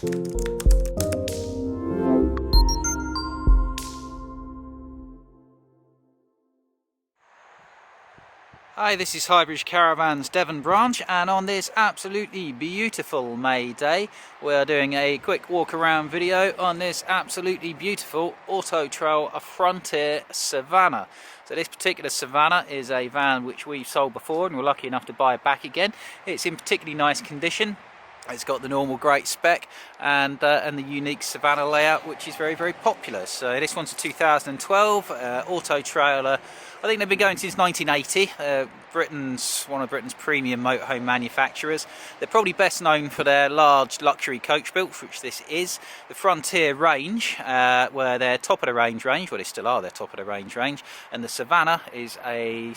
Hi, this is Highbridge Caravans Devon branch, and on this absolutely beautiful May day we are doing a quick walk around video on this absolutely beautiful Auto-Trail Frontier Savannah. So this particular Savannah is a van which we've sold before and we're lucky enough to buy it back again. It's in particularly nice condition. It's got the normal great spec and the unique Savannah layout, which is very popular. So this one's a 2012 Auto-Trail. I think they've been going since 1980. One of Britain's premium motorhome manufacturers. They're probably best known for their large luxury coach build, which this is. The Frontier range, where they're top of the range, well they still are their top of the range, and the Savannah is a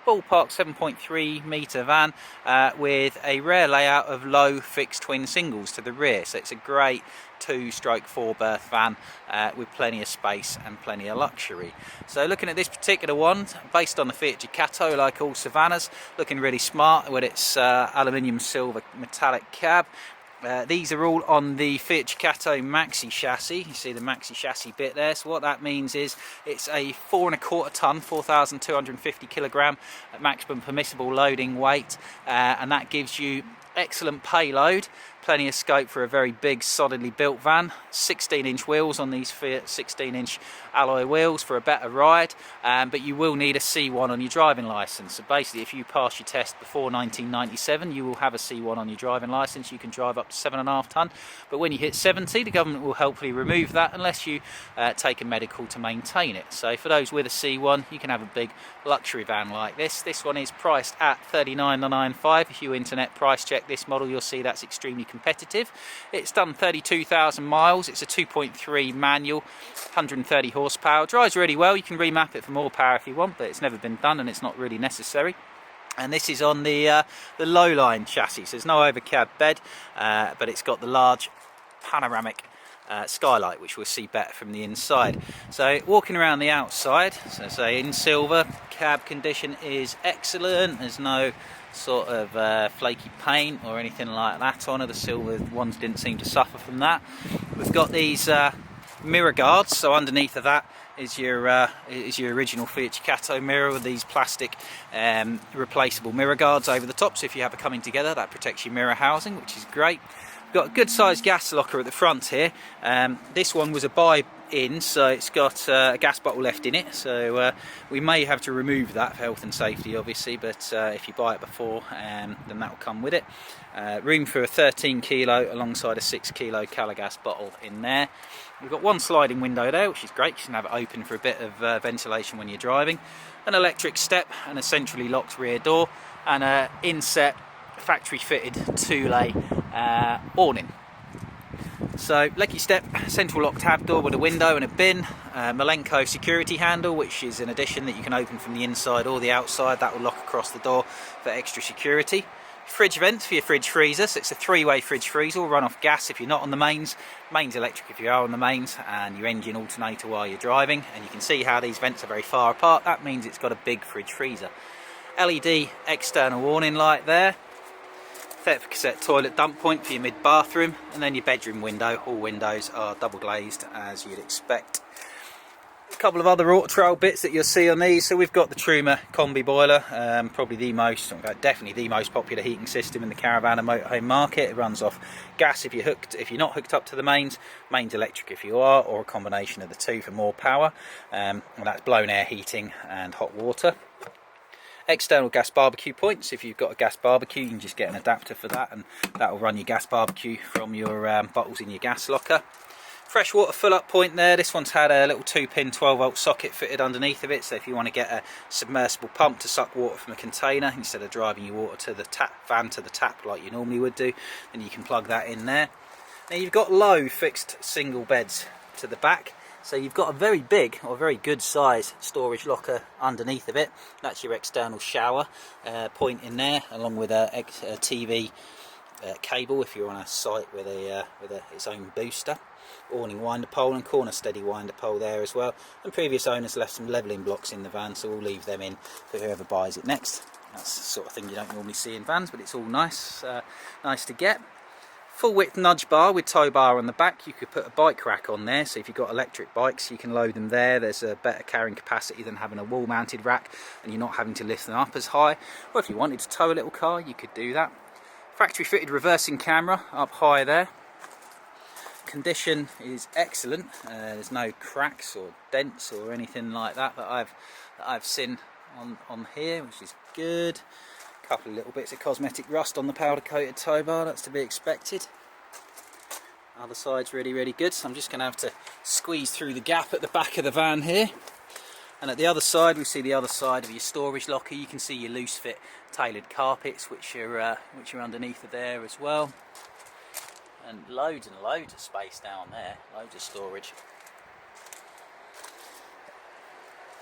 ballpark 7.3 metre van with a rare layout of low fixed twin singles to the rear. So it's a great 2/4 berth van with plenty of space and plenty of luxury. So looking at this particular one, based on the Fiat Ducato, like all Savannahs, looking really smart with its aluminium silver metallic cab. These are all on the Fiat Ducato Maxi chassis. You see the Maxi chassis bit there. So what that means is it's a 4¼ tonne, 4,250 kilogram maximum permissible loading weight, and that gives you excellent payload, plenty of scope for a very big solidly built van. 16-inch wheels on these Fiat 16-inch alloy wheels for a better ride, but you will need a C1 on your driving licence. So basically if you pass your test before 1997 you will have a C1 on your driving licence. You can drive up to 7.5 tonne, but when you hit 70 the government will helpfully remove that unless you take a medical to maintain it. So for those with a C1 you can have a big luxury van like this. This one is priced at $39,995. If you internet price check this model you'll see that's extremely competitive. It's done 32,000 miles. It's a 2.3 manual, 130 horsepower. Drives really well. You can remap it for more power if you want, but it's never been done and it's not really necessary. And this is on the low line chassis, so there's no overcab bed, but it's got the large panoramic skylight, which we'll see better from the inside. So walking around the outside, so say in silver, cab condition is excellent. There's no sort of flaky paint or anything like that on it. The silver ones didn't seem to suffer from that. We've got these mirror guards, so underneath of that is your original Fiat Ducato mirror with these plastic replaceable mirror guards over the top, so if you have it coming together that protects your mirror housing, which is great. We've got a good sized gas locker at the front here. This one was a buy-in, so it's got a gas bottle left in it, so we may have to remove that for health and safety obviously, but if you buy it before then that will come with it. Room for a 13 kilo alongside a 6 kilo Calagas bottle in there. We've got one sliding window there, which is great. You can have it open for a bit of ventilation when you're driving. An electric step and a centrally locked rear door, and an inset factory fitted 2-lay awning. So lecky step, central lock tab door with a window and a bin, Malenko security handle, which is an addition that you can open from the inside or the outside. That will lock across the door for extra security. Fridge vent for your fridge freezer, so it's a 3-way fridge freezer. Will run off gas if you're not on the mains electric if you are on the mains, and your engine alternator while you're driving. And you can see how these vents are very far apart. That means it's got a big fridge freezer. LED external warning light there. 30 cassette toilet dump point for your mid bathroom, and then your bedroom window. All windows are double glazed as you'd expect. A couple of other Auto-Trail bits that you'll see on these. So we've got the Truma combi boiler, probably the most, in fact definitely the most popular heating system in the caravan and motorhome market. It runs off gas if you're not hooked up to the mains electric if you are, or a combination of the two for more power, and that's blown air heating and hot water. External gas barbecue points. If you've got a gas barbecue you can just get an adapter for that, and that will run your gas barbecue from your bottles in your gas locker. Freshwater fill up point there. This one's had a little 2-pin 12-volt socket fitted underneath of it, so if you want to get a submersible pump to suck water from a container instead of driving your water to the van to the tap like you normally would do, then you can plug that in there. Now you've got low fixed single beds to the back, so you've got a very big or very good size storage locker underneath of it. That's your external shower point in there, along with a TV cable if you're on a site with its own booster. Awning winder pole and corner steady winder pole there as well, and previous owners left some levelling blocks in the van, so we'll leave them in for whoever buys it next. That's the sort of thing you don't normally see in vans, but it's all nice to get. Full width nudge bar with tow bar on the back. You could put a bike rack on there, so if you've got electric bikes you can load them there. There's a better carrying capacity than having a wall mounted rack, and you're not having to lift them up as high. Or if you wanted to tow a little car, you could do that. Factory fitted reversing camera up high there. Condition is excellent. There's no cracks or dents or anything like that I've seen on here, which is good. A couple of little bits of cosmetic rust on the powder coated tow bar, that's to be expected. Other side's really good, so I'm just going to have to squeeze through the gap at the back of the van here. And at the other side, we see the other side of your storage locker. You can see your loose fit tailored carpets, which are underneath of there as well. And loads of space down there, loads of storage.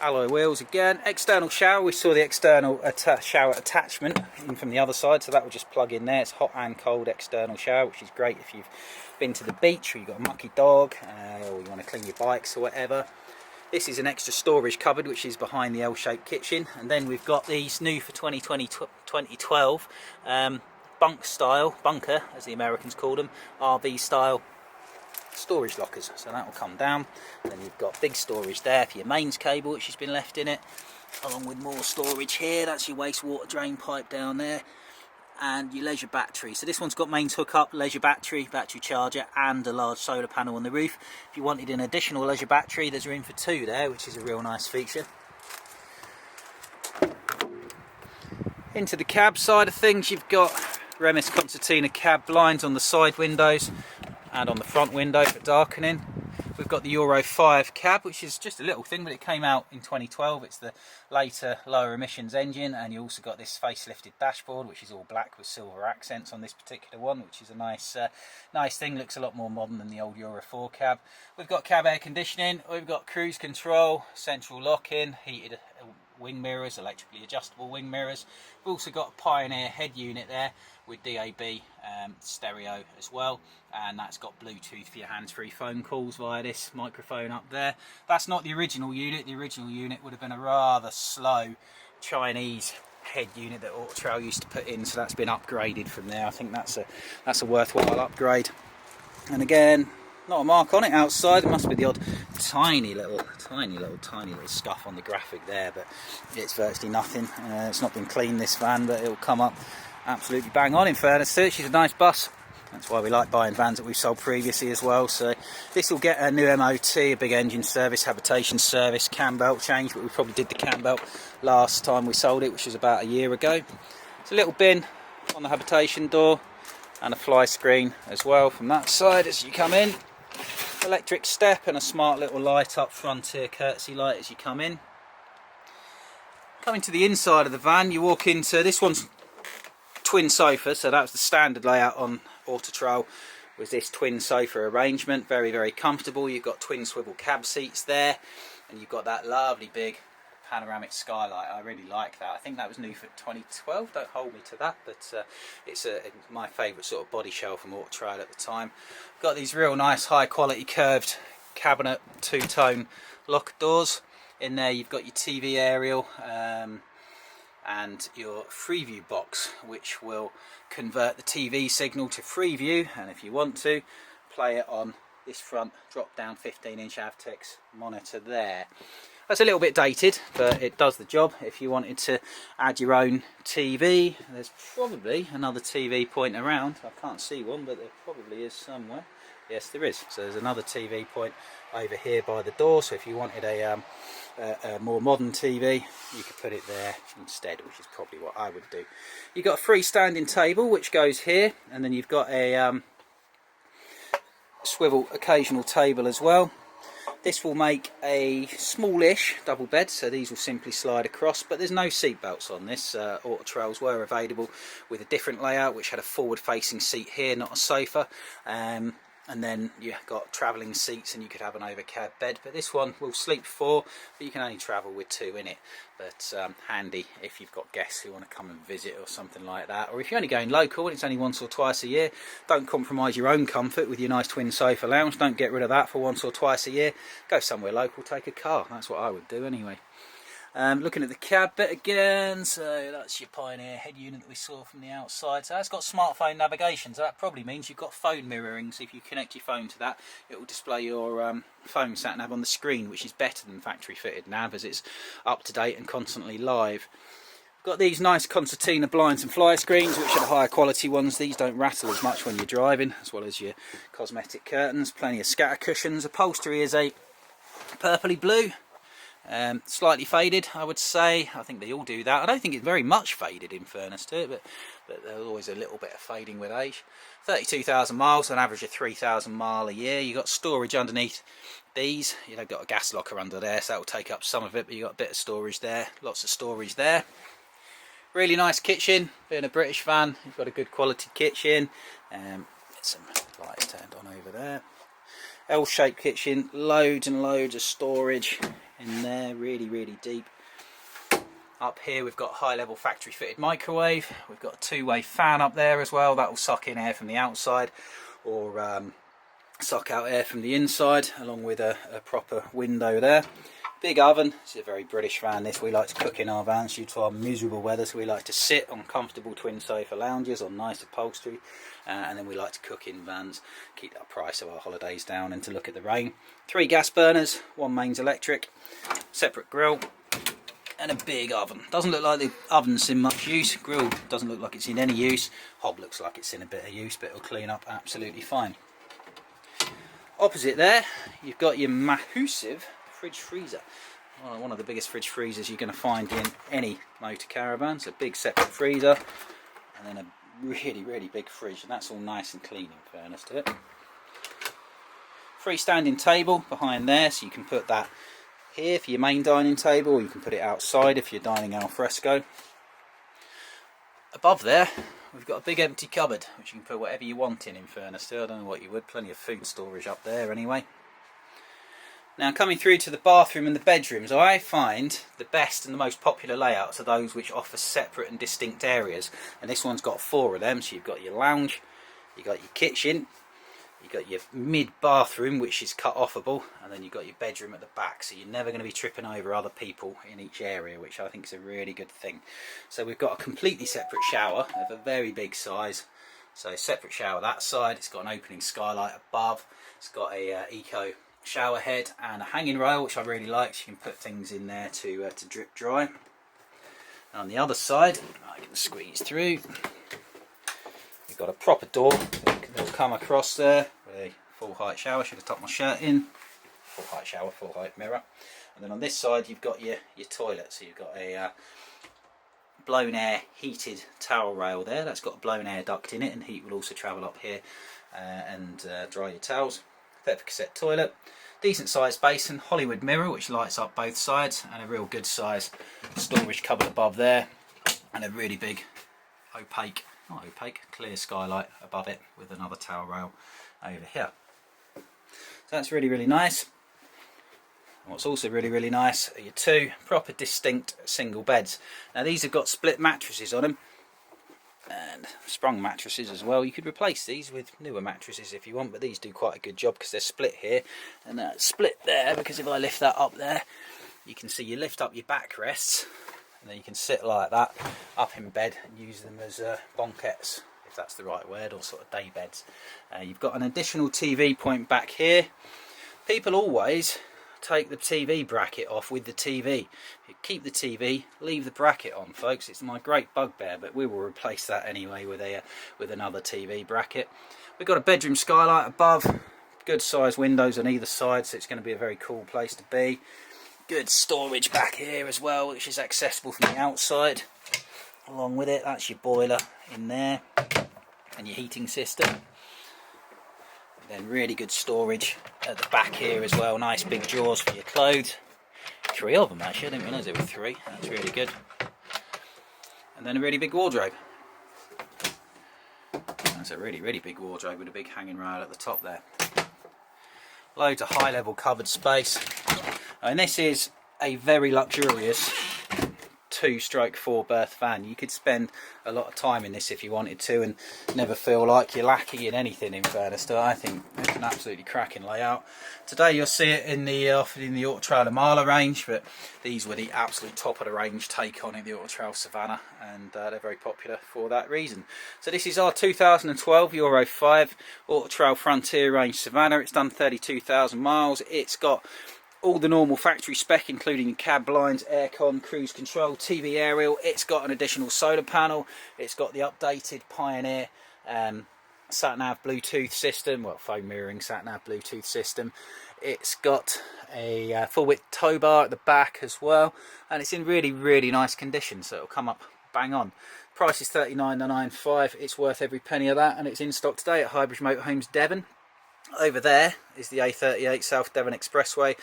Alloy wheels again. External shower, we saw the external shower attachment in from the other side, so that will just plug in there. It's hot and cold external shower, which is great if you've been to the beach or you've got a mucky dog or you want to clean your bikes or whatever. This is an extra storage cupboard which is behind the L-shaped kitchen, and then we've got these new for 2012 bunker as the Americans call them, RV style storage lockers. So that will come down. Then you've got big storage there for your mains cable which has been left in it, along with more storage here. That's your wastewater drain pipe down there, and your leisure battery. So this one's got mains hookup, leisure battery charger, and a large solar panel on the roof. If you wanted an additional leisure battery, there's room for two there, which is a real nice feature. Into the cab side of things, you've got Remis Concertina cab blinds on the side windows and on the front window for darkening. We've got the Euro 5 cab, which is just a little thing, but it came out in 2012. It's the later lower emissions engine, and you also got this facelifted dashboard, which is all black with silver accents on this particular one, which is a nice thing. Looks a lot more modern than the old Euro 4 cab. We've got cab air conditioning, we've got cruise control, central lock-in, heated wing mirrors, electrically adjustable wing mirrors. We've also got a Pioneer head unit there with DAB stereo as well, and that's got Bluetooth for your hands-free phone calls via this microphone up there. That's not the original unit. The original unit would have been a rather slow Chinese head unit that Auto-Trail used to put in, so that's been upgraded from there. I think that's a worthwhile upgrade. And again, not a mark on it outside. There must be the odd tiny little scuff on the graphic there, but it's virtually nothing. It's not been cleaned, this van, but it'll come up absolutely bang on, in fairness to it. She's a nice bus. That's why we like buying vans that we've sold previously as well. So this will get a new MOT, a big engine service, habitation service, cam belt change, but we probably did the cam belt last time we sold it, which was about a year ago. It's a little bin on the habitation door and a fly screen as well from that side as you come in. Electric step and a smart little light up front here, courtesy light as you come in. Coming to the inside of the van, you walk into, this one's twin sofa, so that's the standard layout on Auto-Trail, with this twin sofa arrangement. Very comfortable. You've got twin swivel cab seats there, and you've got that lovely big panoramic skylight. I really like that. I think that was new for 2012, don't hold me to that, but it's my favourite sort of body shell from Auto-Trail at the time. Got these real nice high quality curved cabinet two-tone lock doors. In there you've got your TV aerial and your Freeview box, which will convert the TV signal to Freeview, and if you want to, play it on this front drop down 15-inch Avtex monitor there. That's a little bit dated, but it does the job. If you wanted to add your own TV, there's probably another TV point around. I can't see one, but there probably is somewhere. Yes, there is. So there's another TV point over here by the door, so if you wanted a more modern TV, you could put it there instead, which is probably what I would do. You've got a freestanding table which goes here, and then you've got a swivel occasional table as well. This will make a smallish double bed, so these will simply slide across, but there's no seat belts on this. Auto-Trails were available with a different layout which had a forward facing seat here, not a sofa, and then you've got travelling seats and you could have an overcab bed, but this one will sleep 4, but you can only travel with 2 in it. But handy if you've got guests who want to come and visit or something like that, or if you're only going local and it's only once or twice a year. Don't compromise your own comfort with your nice twin sofa lounge. Don't get rid of that for once or twice a year. Go somewhere local, take a car. That's what I would do anyway. Looking at the cab bit again, so that's your Pioneer head unit that we saw from the outside. So that's got smartphone navigation, so that probably means you've got phone mirroring. So if you connect your phone to that, it will display your phone sat nav on the screen, which is better than factory fitted nav, as it's up to date and constantly live. Got these nice concertina blinds and fly screens, which are the higher quality ones. These don't rattle as much when you're driving, as well as your cosmetic curtains. Plenty of scatter cushions. Upholstery is a purpley blue, slightly faded, I would say. I think they all do that. I don't think it's very much faded, in fairness to it, but there's always a little bit of fading with age. 32,000 miles, an average of 3,000 miles a year. You've got storage underneath these. You've got a gas locker under there, so that will take up some of it, but you've got a bit of storage there. Lots of storage there. Really nice kitchen. Being a British fan, you've got a good quality kitchen. Get some lights turned on over there. L-shaped kitchen, loads and loads of storage in there, really deep. Up here we've got high level factory fitted microwave. We've got a two-way fan up there as well. That will suck in air from the outside or suck out air from the inside, along with a proper window there. Big oven. It's a very British van, this. We like to cook in our vans due to our miserable weather, so we like to sit on comfortable twin sofa lounges on nice upholstery, and then we like to cook in vans, keep the price of our holidays down and to look at the rain. 3 gas burners, 1 mains electric, separate grill, and a big oven. Doesn't look like the oven's in much use. Grill doesn't look like it's in any use. Hob looks like it's in a bit of use, but it'll clean up absolutely fine. Opposite there, you've got your massive fridge freezer. Well, one of the biggest fridge freezers you're going to find in any motor caravan. It's a big separate freezer, and then a really big fridge, and that's all nice and clean, in fairness to it. Freestanding table behind there, so you can put that here for your main dining table, or you can put it outside if you're dining al fresco. Above there we've got a big empty cupboard, which you can put whatever you want in fairness to. I don't know what you would. Plenty of food storage up there anyway. Now, coming through to the bathroom and the bedrooms, I find the best and the most popular layouts are those which offer separate and distinct areas, and this one's got 4 of them. So you've got your lounge, you've got your kitchen, you've got your mid bathroom, which is cut offable, and then you've got your bedroom at the back, so you're never going to be tripping over other people in each area, which I think is a really good thing. So we've got a completely separate shower of a very big size. So separate shower that side. It's got an opening skylight above. It's got a eco shower head and a hanging rail, which I really like, so you can put things in there to drip dry. And on the other side, I can squeeze through. You've got a proper door that will come across there with a full height shower. Should have tucked my shirt in. Full height shower, full height mirror. And then on this side you've got your toilet, so you've got a blown air heated towel rail there. That's got a blown air duct in it, and heat will also travel up here and dry your towels. 30 cassette toilet, decent sized basin, Hollywood mirror which lights up both sides, and a real good size storage cupboard above there, and a really big clear skylight above it with another towel rail over here. So that's really nice. And what's also really nice are your 2 proper distinct single beds. Now these have got split mattresses on them, and sprung mattresses as well. You could replace these with newer mattresses if you want, but these do quite a good job because they're split here and split there, because if I lift that up there, you can see you lift up your backrests, and then you can sit like that up in bed and use them as banquettes, if that's the right word, or sort of day beds. You've got an additional TV point back here. People always take the TV bracket off with the TV. You keep the TV, leave the bracket on, folks. It's my great bugbear, but we will replace that anyway with another TV bracket. We've got a bedroom skylight above, good sized windows on either side, so it's going to be a very cool place to be. Good storage back here as well, which is accessible from the outside. Along with it, that's your boiler in there and your heating system. Then really good storage at the back here as well. Nice big drawers for your clothes. 3 of them actually, I didn't realise there were 3. That's really good. And then a really big wardrobe. That's a really big wardrobe with a big hanging rail at the top there. Loads of high level covered space. And this is a very luxurious 2/4 berth van. You could spend a lot of time in this if you wanted to and never feel like you're lacking in anything, in fairness to it. I think it's an absolutely cracking layout. Today you'll see it in the offered in the Auto-Trail Savannah range, but these were the absolute top of the range take on it, the Auto-Trail Savannah, and they're very popular for that reason. So this is our 2012 Euro 5 Auto-Trail Frontier Range Savannah. It's done 32,000 miles. It's got all the normal factory spec, including cab blinds, aircon, cruise control, TV aerial. It's got an additional solar panel. It's got the updated Pioneer sat-nav Bluetooth system, well, phone mirroring sat-nav Bluetooth system. It's got a full-width tow bar at the back as well, and it's in really nice condition, so it'll come up bang on. Price is $39,995. It's worth every penny of that, and it's in stock today at Highbridge Motorhomes, Devon. Over there is the A38 South Devon Expressway,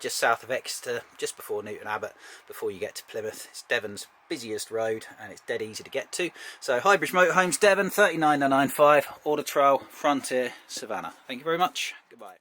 just south of Exeter, just before Newton Abbot, before you get to Plymouth. It's Devon's busiest road and it's dead easy to get to. So Highbridge Motorhomes, Devon, $39,995, Auto-Trail Frontier Savannah. Thank you very much. Goodbye.